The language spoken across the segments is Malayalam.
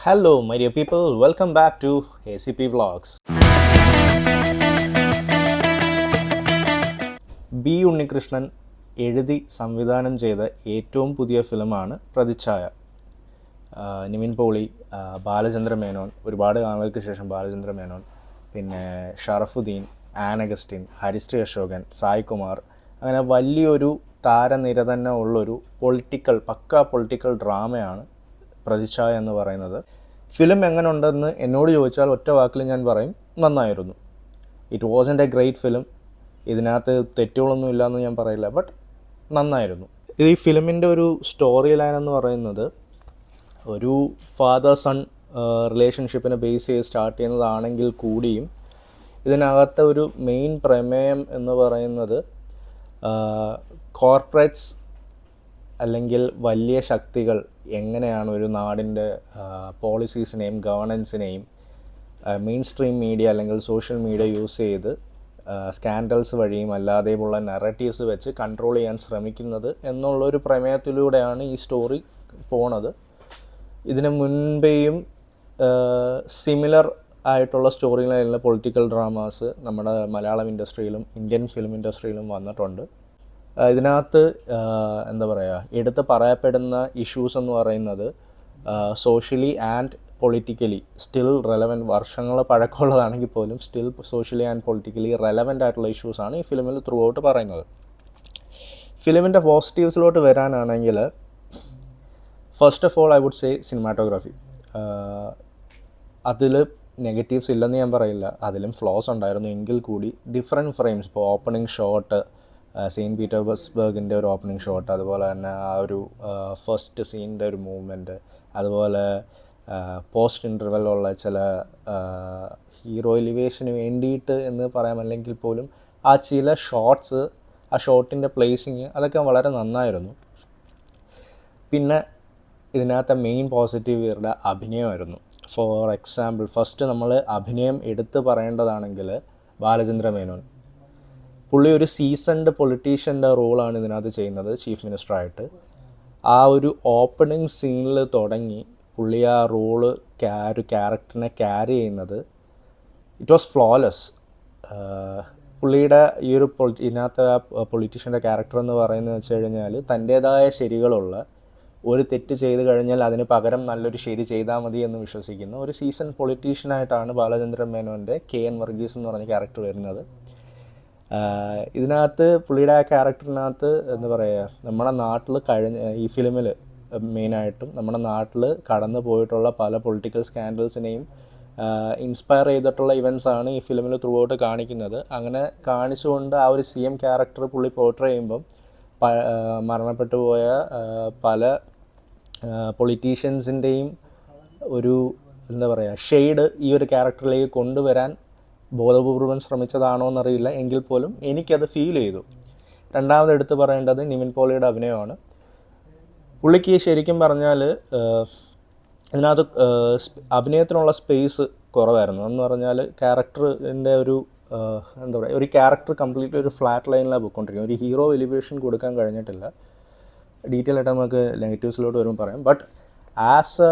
Hello, my dear people. Welcome back to ACP Vlogs. B Unnikrishnan എഴുതി സംവിധാനം ചെയ്ത ഏറ്റവും പുതിയ ഫിലിമാണ് പ്രതിച്ഛായ. നിവിൻ പോളി, ബാലചന്ദ്ര മേനോൻ, ഒരുപാട് കാലങ്ങൾക്ക് ശേഷം ബാലചന്ദ്ര മേനോൻ, പിന്നെ ഷറഫുദ്ദീൻ, ആൻ അഗസ്റ്റിൻ, ഹരിശ്രീ അശോകൻ, സായ് കുമാർ, അങ്ങനെ വലിയൊരു താരനിര തന്നെ ഉള്ളൊരു പക്കാ പൊളിറ്റിക്കൽ ഡ്രാമയാണ് പ്രതിച്ഛായ എന്ന് പറയുന്നത്. ഫിലിം എങ്ങനെ ഉണ്ടെന്ന് എന്നോട് ചോദിച്ചാൽ ഒറ്റ വാക്കിൽ ഞാൻ പറയും, നന്നായിരുന്നു. It wasn't A great film. ഇതിനകത്ത് തെറ്റുകളൊന്നും ഇല്ലയെന്ന് ഞാൻ പറയില്ല, ബട്ട് നന്നായിരുന്നു. ഇത് ഈ ഫിലിമിൻ്റെ ഒരു സ്റ്റോറി ലൈൻ എന്ന് പറയുന്നത് ഒരു ഫാദർ സൺ റിലേഷൻഷിപ്പിനെ ബേസ് ചെയ്ത് സ്റ്റാർട്ട് ചെയ്യുന്നതാണെങ്കിൽ കൂടിയും ഇതിനകത്തെ ഒരു മെയിൻ പ്രമേയം എന്ന് പറയുന്നത് കോർപ്പറേറ്റ്സ് അല്ലെങ്കിൽ വലിയ ശക്തികൾ എങ്ങനെയാണ് ഒരു നാടിൻ്റെ പോളിസീസിനെയും ഗവേണൻസിനെയും മെയിൻ സ്ട്രീം മീഡിയ അല്ലെങ്കിൽ സോഷ്യൽ മീഡിയ യൂസ് ചെയ്ത് സ്കാൻഡൽസ് വഴിയും അല്ലാതെയുമുള്ള നറേറ്റീവ്സ് വെച്ച് കൺട്രോൾ ചെയ്യാൻ ശ്രമിക്കുന്നത് എന്നുള്ളൊരു പ്രമേയത്തിലൂടെയാണ് ഈ സ്റ്റോറി പോണത്. ഇതിന് മുൻപേയും സിമിലർ ആയിട്ടുള്ള സ്റ്റോറി ലൈനിലെ പൊളിറ്റിക്കൽ ഡ്രാമാസ് നമ്മുടെ മലയാളം ഇൻഡസ്ട്രിയിലും ഇന്ത്യൻ ഫിലിം ഇൻഡസ്ട്രിയിലും വന്നിട്ടുണ്ട്. ഇതിനകത്ത് എന്താ പറയുക, എടുത്ത് പറയപ്പെടുന്ന ഇഷ്യൂസ് എന്ന് പറയുന്നത് socially and politically still relevant, വർഷങ്ങൾ പഴക്കമുള്ളതാണെങ്കിൽ പോലും still socially and politically relevant ആയിട്ടുള്ള ഇഷ്യൂസാണ് ഈ ഫിലിമിൽ ത്രൂ ഔട്ട് പറയുന്നത്. ഫിലിമിൻ്റെ പോസിറ്റീവ്സിലോട്ട് വരാനാണെങ്കിൽ first of all I would say cinematography. അതിൽ നെഗറ്റീവ്സ് ഇല്ലെന്ന് ഞാൻ പറയില്ല, അതിലും ഫ്ലോസ് ഉണ്ടായിരുന്നു എങ്കിൽ കൂടി ഡിഫറെൻറ്റ് ഫ്രെയിംസ്, ഇപ്പോൾ ഓപ്പണിംഗ് ഷോട്ട്, സെയിൻറ്റ് പീറ്റേഴ്സ്ബർഗിൻ്റെ ഒരു ഓപ്പണിംഗ് ഷോട്ട്, അതുപോലെ തന്നെ ആ ഒരു ഫസ്റ്റ് സീനിൻ്റെ ഒരു മൂവ്മെൻറ്റ്, അതുപോലെ പോസ്റ്റ് ഇൻ്റർവെല്ലുള്ള ചില ഹീറോ എലിവേഷന് വേണ്ടിയിട്ട് എന്ന് പറയാമല്ലെങ്കിൽ പോലും ആ ചില ഷോട്ട്സ്, ആ ഷോട്ടിൻ്റെ പ്ലേസിങ്, അതൊക്കെ വളരെ നന്നായിരുന്നു. പിന്നെ ഇതിനകത്തെ മെയിൻ പോസിറ്റീവ് ഇവരുടെ അഭിനയമായിരുന്നു. ഫോർ എക്സാമ്പിൾ, ഫസ്റ്റ് നമ്മൾ അഭിനയം എടുത്ത് പറയേണ്ടതാണെങ്കിൽ ബാലചന്ദ്ര മേനോൻ. പുള്ളി ഒരു സീസൺഡ് പൊളിറ്റീഷ്യൻ്റെ റോളാണ് ഇതിനകത്ത് ചെയ്യുന്നത്, ചീഫ് മിനിസ്റ്ററായിട്ട്. ആ ഒരു ഓപ്പണിംഗ് സീനിൽ തുടങ്ങി പുള്ളി ആ റോള്, ഒരു ക്യാരക്ടറിനെ ക്യാരി ചെയ്യുന്നത് ഇറ്റ് വാസ് ഫ്ലോലെസ്. പുള്ളിയുടെ ഈ ഒരു ഇതിനകത്ത് പൊളിറ്റീഷ്യൻ്റെ ക്യാരക്ടർ എന്ന് പറയുന്നത് വെച്ച് കഴിഞ്ഞാൽ തൻ്റേതായ ശരികളുള്ള, ഒരു തെറ്റ് ചെയ്ത് കഴിഞ്ഞാൽ അതിന് പകരം നല്ലൊരു ശരി ചെയ്താൽ മതി എന്ന് വിശ്വസിക്കുന്ന ഒരു സീസൺ പൊളിറ്റീഷ്യനായിട്ടാണ് ബാലചന്ദ്രൻ മേനോൻ്റെ KN വർഗീസ് എന്ന് പറഞ്ഞ ക്യാരക്ടർ വരുന്നത്. ഇതിനകത്ത് പുള്ളിയുടെ ആ ക്യാരക്ടറിനകത്ത് എന്താ പറയുക, നമ്മുടെ നാട്ടിൽ ഈ ഫിലിമിൽ മെയിനായിട്ടും നമ്മുടെ നാട്ടിൽ കടന്നു പോയിട്ടുള്ള പല പൊളിറ്റിക്കൽ സ്കാൻഡൽസിനെയും ഇൻസ്പയർ ചെയ്തിട്ടുള്ള ഇവൻറ്റ്സാണ് ഈ ഫിലിമിൽ ത്രൂ ഔട്ട് കാണിക്കുന്നത്. അങ്ങനെ കാണിച്ചുകൊണ്ട് ആ ഒരു CM ക്യാരക്ടർ പുള്ളി പോർട്രേ ചെയ്യുമ്പം മരണപ്പെട്ടു പോയ പല പൊളിറ്റീഷ്യൻസിൻ്റെയും ഒരു എന്താ പറയുക ഷെയ്ഡ് ഈ ഒരു ക്യാരക്ടറിലേക്ക് കൊണ്ടുവരാൻ ബോധപൂർവം ശ്രമിച്ചതാണോ എന്നറിയില്ല, എങ്കിൽ പോലും എനിക്കത് ഫീൽ ചെയ്തു. രണ്ടാമത് എടുത്ത് പറയേണ്ടത് നിവിൻ പോളിയുടെ അഭിനയമാണ്. പുള്ളിക്ക് ശരിക്കും പറഞ്ഞാൽ ഇതിനകത്ത് അഭിനയത്തിനുള്ള സ്പേസ് കുറവായിരുന്നു. എന്ന് പറഞ്ഞാൽ ക്യാരക്ടറിൻ്റെ ഒരു എന്താ പറയുക, ഒരു ക്യാരക്ടർ കംപ്ലീറ്റ്ലി ഒരു ഫ്ലാറ്റ് ലൈനിലാണ് പോയിക്കൊണ്ടിരിക്കുന്നത്. ഒരു ഹീറോ എലിവേഷൻ കൊടുക്കാൻ കഴിഞ്ഞിട്ടില്ല. ഡീറ്റെയിൽ ആയിട്ട് നമുക്ക് നെഗറ്റീവ്സിലോട്ട് വരുമ്പോൾ പറയാം. ബട്ട് ആസ്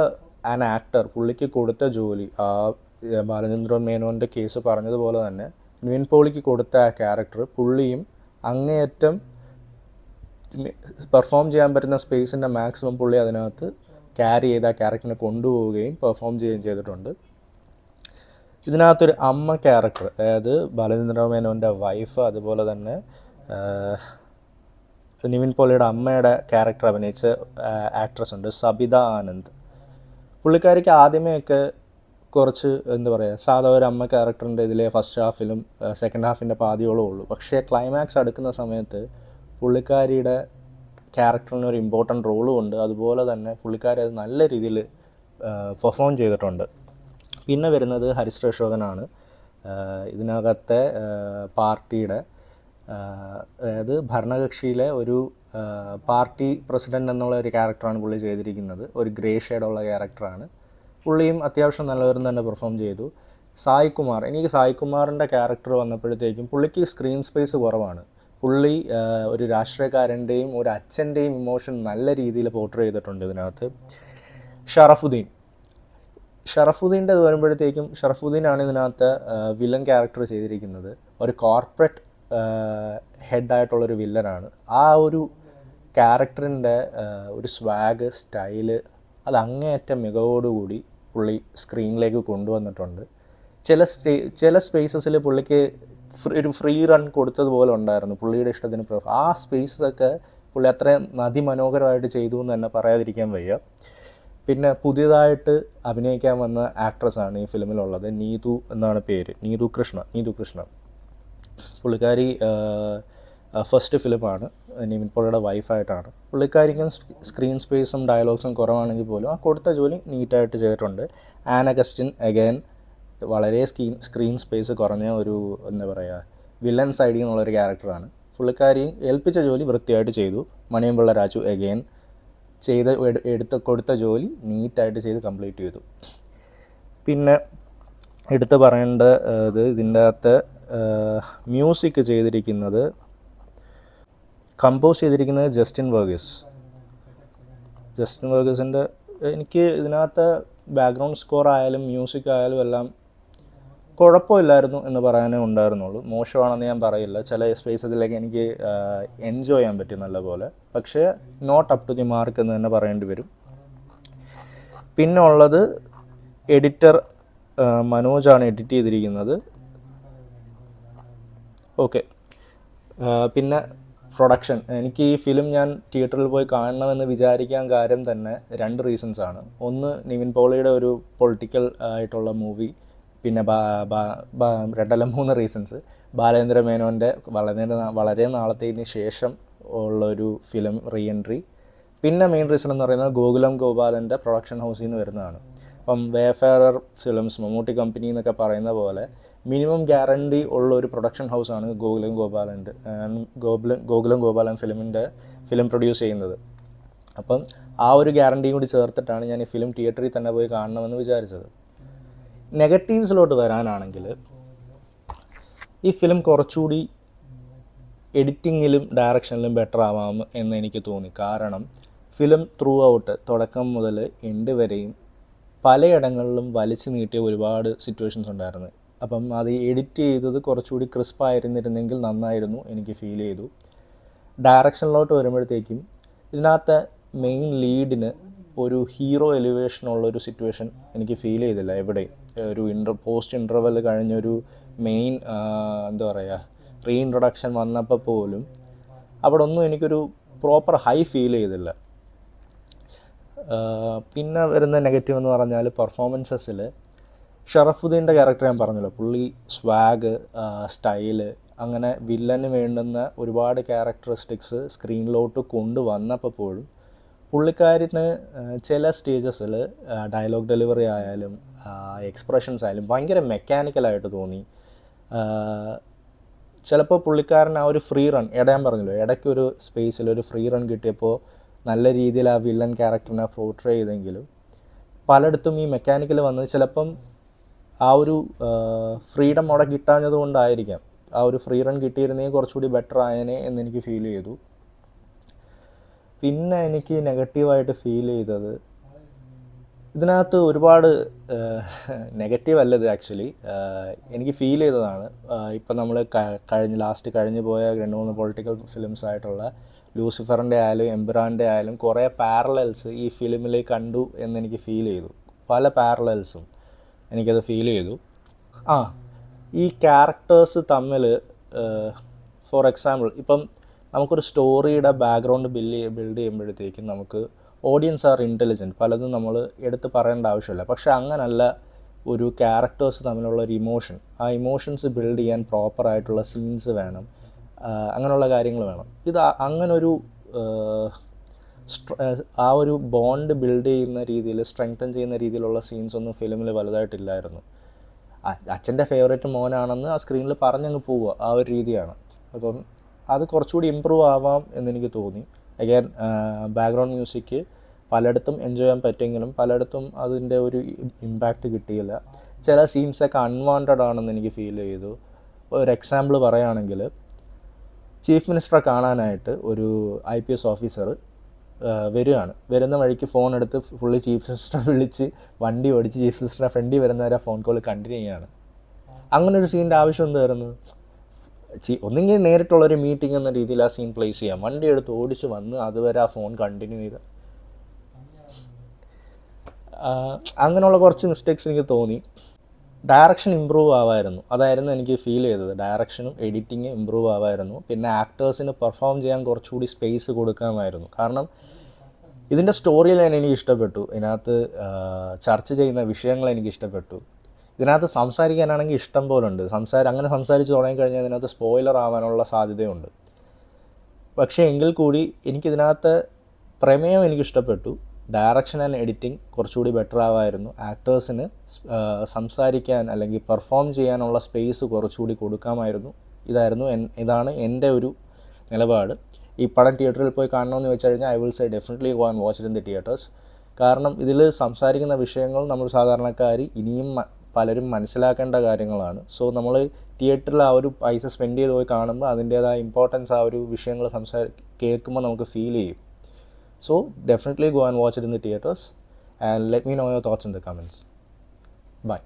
ആൻ ആക്ടർ പുള്ളിക്ക് കൊടുത്ത ജോലി, ആ ബാലചന്ദ്രൻ മേനോൻ്റെ കേസ് പറഞ്ഞതുപോലെ തന്നെ നിവിൻ പോളിക്ക് കൊടുത്ത ആ ക്യാരക്ടർ പുള്ളിയും അങ്ങേയറ്റം പെർഫോം ചെയ്യാൻ പറ്റുന്ന സ്പേസിൻ്റെ മാക്സിമം പുള്ളി അതിനകത്ത് ക്യാരി ചെയ്ത് ആ ക്യാരക്ടറിനെ കൊണ്ടുപോവുകയും പെർഫോം ചെയ്യുകയും ചെയ്തിട്ടുണ്ട്. ഇതിനകത്തൊരു അമ്മ ക്യാരക്ടർ, അതായത് ബാലചന്ദ്ര മേനോൻ്റെ വൈഫ്, അതുപോലെ തന്നെ നിവിൻ പോളിയുടെ അമ്മയുടെ ക്യാരക്ടർ അഭിനയിച്ച ആക്ട്രസ് ഉണ്ട്, സബിത ആനന്ദ്. പുള്ളിക്കാരിക്ക് ആദ്യമേയൊക്കെ കുറച്ച് എന്താ പറയുക, സാധാ ഒരു അമ്മ ക്യാരക്ടറിൻ്റെ ഇതിലെ ഫസ്റ്റ് ഹാഫിലും സെക്കൻഡ് ഹാഫിൻ്റെ പാതിയോളം ഉള്ളൂ. പക്ഷേ ക്ലൈമാക്സ് അടുക്കുന്ന സമയത്ത് പുള്ളിക്കാരിയുടെ ക്യാരക്ടറിന് ഒരു ഇമ്പോർട്ടൻ്റ് റോളും ഉണ്ട്. അതുപോലെ തന്നെ പുള്ളിക്കാരി അത് നല്ല രീതിയിൽ പെർഫോം ചെയ്തിട്ടുണ്ട്. പിന്നെ വരുന്നത് ഹരിശ്രീ അശോകനാണ്. ഇതിനകത്തെ പാർട്ടിയുടെ, അതായത് ഭരണകക്ഷിയിലെ ഒരു പാർട്ടി പ്രസിഡൻ്റ് എന്നുള്ള ഒരു ക്യാരക്ടറാണ് പുള്ളി ചെയ്തിരിക്കുന്നത്. ഒരു ഗ്രേ ഷെയ്ഡുള്ള ക്യാരക്ടറാണ്. പുള്ളിയും അത്യാവശ്യം നല്ലവരും തന്നെ പെർഫോം ചെയ്തു. സായ് കുമാർ, എനിക്ക് സായ് കുമാറിൻ്റെ ക്യാരക്ടർ വന്നപ്പോഴത്തേക്കും പുള്ളിക്ക് സ്ക്രീൻ സ്പേസ് കുറവാണ്. പുള്ളി ഒരു രാഷ്ട്രീയക്കാരൻ്റെയും ഒരു അച്ഛൻ്റെയും ഇമോഷൻ നല്ല രീതിയിൽ പോർട്രേ ചെയ്തിട്ടുണ്ട് ഇതിനകത്ത്. ഷറഫുദ്ദീൻ ഷറഫുദ്ദീൻ്റെ അത് വരുമ്പോഴത്തേക്കും ഷറഫുദ്ദീനാണ് ഇതിനകത്ത് വില്ലൻ ക്യാരക്ടർ ചെയ്തിരിക്കുന്നത്. ഒരു കോർപ്പറേറ്റ് ഹെഡായിട്ടുള്ളൊരു വില്ലനാണ്. ആ ഒരു ക്യാരക്ടറിൻ്റെ ഒരു സ്വാഗ്, സ്റ്റൈല് അത് അങ്ങേയറ്റം മികവോടുകൂടി പുള്ളി സ്ക്രീനിലേക്ക് കൊണ്ടുവന്നിട്ടുണ്ട്. ചില സ്പേസസിൽ പുള്ളിക്ക് ഒരു ഫ്രീ റൺ കൊടുത്തതുപോലെ ഉണ്ടായിരുന്നു പുള്ളിയുടെ ഇഷ്ടത്തിന്. ആ സ്പേസസൊക്കെ പുള്ളി അത്രയും അതിമനോഹരമായിട്ട് ചെയ്തു എന്ന് തന്നെ പറയാതിരിക്കാൻ വയ്യ. പിന്നെ പുതിയതായിട്ട് അഭിനയിക്കാൻ വന്ന ആക്ട്രസ്സാണ് ഈ ഫിലിമിലുള്ളത്. നീതു എന്നാണ് പേര്, നീതു കൃഷ്ണ. പുള്ളിക്കാരി ഫസ്റ്റ് ഫിലിമാണ്, നിവിൻ പോളിയുടെ വൈഫായിട്ടാണ്. പുള്ളിക്കാരിക്കും സ്ക്രീൻ സ്പേസും ഡയലോഗ്സും കുറവാണെങ്കിൽ പോലും ആ കൊടുത്ത ജോലി നീറ്റായിട്ട് ചെയ്തിട്ടുണ്ട്. ആൻ അഗസ്റ്റിൻ അഗൈൻ വളരെ സ്ക്രീൻ സ്പേസ് കുറഞ്ഞ ഒരു എന്താ പറയുക വില്ലൻ സൈഡിൽ നിന്നുള്ളൊരു ക്യാരക്ടറാണ്. പുള്ളിക്കാരിയും ഏൽപ്പിച്ച ജോലി വൃത്തിയായിട്ട് ചെയ്തു. മണിയമ്പിള്ള രാജു അഗൈൻ കൊടുത്ത ജോലി നീറ്റായിട്ട് ചെയ്ത് കംപ്ലീറ്റ് ചെയ്തു. പിന്നെ എടുത്ത് പറയേണ്ടത് ഇതിൻ്റെ അകത്ത് മ്യൂസിക് കമ്പോസ് ചെയ്തിരിക്കുന്നത് ജസ്റ്റിൻ വർഗീസിൻ്റെ എനിക്ക് ഇതിനകത്ത് ബാക്ക്ഗ്രൗണ്ട് സ്കോർ ആയാലും മ്യൂസിക് ആയാലും എല്ലാം കുഴപ്പമില്ലായിരുന്നു എന്ന് പറയാനേ ഉണ്ടായിരുന്നുള്ളൂ. മോശമാണെന്ന് ഞാൻ പറയില്ല. ചില സ്പേസസിലേക്ക് എനിക്ക് എൻജോയ് ചെയ്യാൻ പറ്റി നല്ലപോലെ. പക്ഷേ not up to the mark എന്ന് തന്നെ പറയേണ്ടി വരും. പിന്നെ ഉള്ളത് എഡിറ്റർ മനോജാണ് എഡിറ്റ് ചെയ്തിരിക്കുന്നത്. ഓക്കെ. പിന്നെ പ്രൊഡക്ഷൻ. എനിക്ക് ഈ ഫിലിം ഞാൻ തിയേറ്ററിൽ പോയി കാണണമെന്ന് വിചാരിക്കാൻ കാര്യം തന്നെ 2 റീസൺസാണ്. ഒന്ന്, നിവിൻ പോളിയുടെ ഒരു പൊളിറ്റിക്കൽ ആയിട്ടുള്ള മൂവി. പിന്നെ 3 റീസൺസ്. ബാലേന്ദ്ര മേനോൻ്റെ വളരെ നാളത്തേന് ശേഷം ഉള്ളൊരു ഫിലിം റീ എൻട്രി. പിന്നെ മെയിൻ റീസൺ എന്ന് പറയുന്നത് ഗോകുലം ഗോപാലൻ്റെ പ്രൊഡക്ഷൻ ഹൗസിൽ നിന്ന് വരുന്നതാണ്. അപ്പം വേഫെയർ ഫിലിംസ്, മമ്മൂട്ടി കമ്പനി എന്നൊക്കെ പറയുന്ന പോലെ മിനിമം ഗ്യാരണ്ടി ഉള്ള ഒരു പ്രൊഡക്ഷൻ ഹൗസാണ് ഗോകുലം ഗോപാലൻ ഫിലിം പ്രൊഡ്യൂസ് ചെയ്യുന്നത്. അപ്പം ആ ഒരു ഗ്യാരണ്ടിയും കൂടി ചേർത്തിട്ടാണ് ഞാൻ ഈ ഫിലിം തിയേറ്ററിൽ തന്നെ പോയി കാണണമെന്ന് വിചാരിച്ചത്. നെഗറ്റീവ്സിലോട്ട് വരാനാണെങ്കിൽ ഈ ഫിലിം കുറച്ചുകൂടി എഡിറ്റിങ്ങിലും ഡയറക്ഷനിലും ബെറ്റർ ആവാം എന്ന് എനിക്ക് തോന്നി. കാരണം ഫിലിം ത്രൂ ഔട്ട് തുടക്കം മുതൽ എൻഡ് വരെയും പലയിടങ്ങളിലും വലിച്ചു നീട്ടിയ ഒരുപാട് സിറ്റുവേഷൻസ് ഉണ്ടായിരുന്നു. അപ്പം അത് എഡിറ്റ് ചെയ്തത് കുറച്ചുകൂടി ക്രിസ്പായിരുന്നിരുന്നെങ്കിൽ നന്നായിരുന്നു എനിക്ക് ഫീൽ ചെയ്തു. ഡയറക്ഷനിലോട്ട് വരുമ്പോഴത്തേക്കും ഇതിനകത്ത് മെയിൻ ലീഡിന് ഒരു ഹീറോ എലിവേഷനുള്ളൊരു സിറ്റുവേഷൻ എനിക്ക് ഫീൽ ചെയ്തില്ല എവിടെയും. ഒരു പോസ്റ്റ് ഇൻ്റർവെൽ കഴിഞ്ഞൊരു മെയിൻ എന്താ പറയുക റീ ഇൻട്രൊഡക്ഷൻ വന്നപ്പോൾ പോലും അവിടെ ഒന്നും എനിക്കൊരു പ്രോപ്പർ ഹൈ ഫീൽ ചെയ്തില്ല. പിന്നെ വരുന്ന നെഗറ്റീവ് എന്ന് പറഞ്ഞാൽ പെർഫോമൻസസിൽ ഷറഫുദ്ദീൻ്റെ ക്യാരക്ടർ ഞാൻ പറഞ്ഞല്ലോ, പുള്ളി സ്വാഗ്, സ്റ്റൈല്, അങ്ങനെ വില്ലന് വേണ്ടുന്ന ഒരുപാട് ക്യാരക്ടറിസ്റ്റിക്സ് സ്ക്രീനിലോട്ട് കൊണ്ടുവന്നപ്പോൾ പോലും പുള്ളിക്കാരന് ചില സ്റ്റേജസിൽ ഡയലോഗ് ഡെലിവറി ആയാലും എക്സ്പ്രഷൻസ് ആയാലും ഭയങ്കര മെക്കാനിക്കലായിട്ട് തോന്നി. ചിലപ്പോൾ പുള്ളിക്കാരൻ ആ ഒരു ഫ്രീ റൺ, ഞാൻ പറഞ്ഞല്ലോ ഇടയ്ക്കൊരു സ്പേസിൽ ഒരു ഫ്രീ റൺ കിട്ടിയപ്പോൾ നല്ല രീതിയിൽ ആ വില്ലൻ ക്യാരക്ടറിനെ പോർട്രേ ചെയ്തെങ്കിലും പലയിടത്തും ഈ മെക്കാനിക്കൽ വന്നത് ചിലപ്പം ആ ഒരു ഫ്രീഡം അവിടെ കിട്ടാഞ്ഞത് കൊണ്ടായിരിക്കാം. ആ ഒരു ഫ്രീ റൺ കിട്ടിയിരുന്നെങ്കിൽ കുറച്ചുകൂടി ബെറ്റർ ആയേനെ എന്നെനിക്ക് ഫീൽ ചെയ്തു. പിന്നെ എനിക്ക് നെഗറ്റീവായിട്ട് ഫീൽ ചെയ്തത് ഇതിനകത്ത് ഒരുപാട് നെഗറ്റീവ് അല്ലത് ആക്ച്വലി എനിക്ക് ഫീൽ ചെയ്തതാണ്. ഇപ്പം നമ്മൾ കഴിഞ്ഞു പോയ 2-3 പൊളിറ്റിക്കൽ ഫിലിംസ് ആയിട്ടുള്ള ലൂസിഫറിൻ്റെ ആയാലും എംപുരാൻ്റെ ആയാലും കുറേ പാരലൽസ് ഈ ഫിലിമിൽ കണ്ടു എന്നെനിക്ക് ഫീൽ ചെയ്തു. പല പാരലൽസും എനിക്കത് ഫീൽ ചെയ്തു. ഈ ക്യാരക്ടേഴ്സ് തമ്മിൽ ഫോർ എക്സാമ്പിൾ ഇപ്പം നമുക്കൊരു സ്റ്റോറിയുടെ ബാക്ക്ഗ്രൗണ്ട് ബിൽഡ് ചെയ്യുമ്പോഴത്തേക്കും നമുക്ക് ഓഡിയൻസ് ആർ ഇൻ്റലിജൻറ്റ്, പലതും നമ്മൾ എടുത്ത് പറയേണ്ട ആവശ്യമില്ല. പക്ഷേ അങ്ങനല്ല, ഒരു ക്യാരക്ടേഴ്സ് തമ്മിലുള്ള ഒരു ഇമോഷൻ, ആ ഇമോഷൻസ് ബിൽഡ് ചെയ്യാൻ പ്രോപ്പറായിട്ടുള്ള സീൻസ് വേണം, അങ്ങനെയുള്ള കാര്യങ്ങൾ വേണം. ഇത് അങ്ങനൊരു ആ ഒരു ബോണ്ട് ബിൽഡ് ചെയ്യുന്ന രീതിയിൽ, സ്ട്രെങ്തൻ ചെയ്യുന്ന രീതിയിലുള്ള സീൻസൊന്നും ഫിലിമിൽ വലുതായിട്ടില്ലായിരുന്നു. അച്ഛൻ്റെ ഫേവറേറ്റ് മോനാണെന്ന് ആ സ്ക്രീനിൽ പറഞ്ഞങ്ങ് പോവുക, ആ ഒരു രീതിയാണ്. അപ്പം അത് കുറച്ചുകൂടി ഇമ്പ്രൂവ് ആവാം എന്നെനിക്ക് തോന്നി. അഗൈൻ ബാക്ക്ഗ്രൗണ്ട് മ്യൂസിക് പലയിടത്തും എൻജോയ് ചെയ്യാൻ പറ്റുമെങ്കിലും പലയിടത്തും അതിൻ്റെ ഒരു ഇമ്പാക്റ്റ് കിട്ടിയില്ല. ചില സീൻസൊക്കെ അൺവാണ്ടഡ് ആണെന്ന് എനിക്ക് ഫീൽ ചെയ്തു. ഒരു എക്സാമ്പിൾ പറയുകയാണെങ്കിൽ, ചീഫ് മിനിസ്റ്ററെ കാണാനായിട്ട് ഒരു IPS ഓഫീസർ വരുന്ന വഴിക്ക് ഫോൺ എടുത്ത് ഫുള്ളി ചീഫ് മിനിസ്റ്ററെ വിളിച്ച് വണ്ടി ഓടിച്ച് ചീഫ് മിനിസ്റ്ററെ ഫ്രണ്ടിൽ വരുന്നവരെ ഫോൺ കോൾ കണ്ടിന്യൂ ചെയ്യുകയാണ്. അങ്ങനെ ഒരു സീനിൻ്റെ ആവശ്യം എന്തായിരുന്നു? ഒന്നെങ്കിൽ നേരിട്ടുള്ളൊരു മീറ്റിംഗ് എന്ന രീതിയിൽ ആ സീൻ പ്ലേസ് ചെയ്യാം. വണ്ടി എടുത്ത് ഓടിച്ച് വന്ന് അതുവരെ ആ ഫോൺ കണ്ടിന്യൂ ചെയ്ത് അങ്ങനെയുള്ള കുറച്ച് മിസ്റ്റേക്സ് എനിക്ക് തോന്നി. ഡയറക്ഷൻ ഇമ്പ്രൂവ് ആവായിരുന്നു, അതായിരുന്നു എനിക്ക് ഫീൽ ചെയ്തത്. ഡയറക്ഷനും എഡിറ്റിങ് ഇമ്പ്രൂവ് ആവായിരുന്നു. പിന്നെ ആക്ടേഴ്സിന് പെർഫോം ചെയ്യാൻ കുറച്ചുകൂടി സ്പേസ് കൊടുക്കാമായിരുന്നു. കാരണം ഇതിൻ്റെ സ്റ്റോറി ലൈൻ എനിക്ക് ഇഷ്ടപ്പെട്ടു, ഇതിനകത്ത് ചർച്ച ചെയ്യുന്ന വിഷയങ്ങൾ എനിക്ക് ഇഷ്ടപ്പെട്ടു. ഇതിനകത്ത് സംസാരിക്കാനാണെങ്കിൽ ഇഷ്ടം പോലെ ഉണ്ട്. അങ്ങനെ സംസാരിച്ച് തുടങ്ങിക്കഴിഞ്ഞാൽ ഇതിനകത്ത് സ്പോയിലർ ആവാനുള്ള സാധ്യതയുണ്ട്. പക്ഷേ എങ്കിൽ കൂടി എനിക്കിതിനകത്ത് പ്രമേയം എനിക്കിഷ്ടപ്പെട്ടു. ഡയറക്ഷൻ ആൻഡ് എഡിറ്റിംഗ് കുറച്ചുകൂടി ബെറ്റർ ആവായിരുന്നു. ആക്ടേഴ്സിന് സംസാരിക്കാൻ അല്ലെങ്കിൽ പെർഫോം ചെയ്യാനുള്ള സ്പേസ് കുറച്ചുകൂടി കൊടുക്കാമായിരുന്നു. ഇതാണ് എൻ്റെ ഒരു നിലപാട്. ഈ പടം തിയേറ്ററിൽ പോയി കാണണമെന്ന് വെച്ച് കഴിഞ്ഞാൽ I will say definitely go and watch it in the theatres. കാരണം ഇതിൽ സംസാരിക്കുന്ന വിഷയങ്ങൾ നമ്മൾ സാധാരണക്കാർ ഇനിയും പലരും മനസ്സിലാക്കേണ്ട കാര്യങ്ങളാണ്. സോ നമ്മൾ തിയേറ്ററിൽ ആ ഒരു പൈസ സ്പെൻഡ് ചെയ്ത് പോയി കാണുമ്പോൾ അതിൻ്റേതായ ഇമ്പോർട്ടൻസ് ആ ഒരു വിഷയങ്ങൾ കേൾക്കുമ്പോൾ നമുക്ക് ഫീൽ ചെയ്യും. So definitely go and watch it in the theaters and let me know your thoughts in the comments. Bye.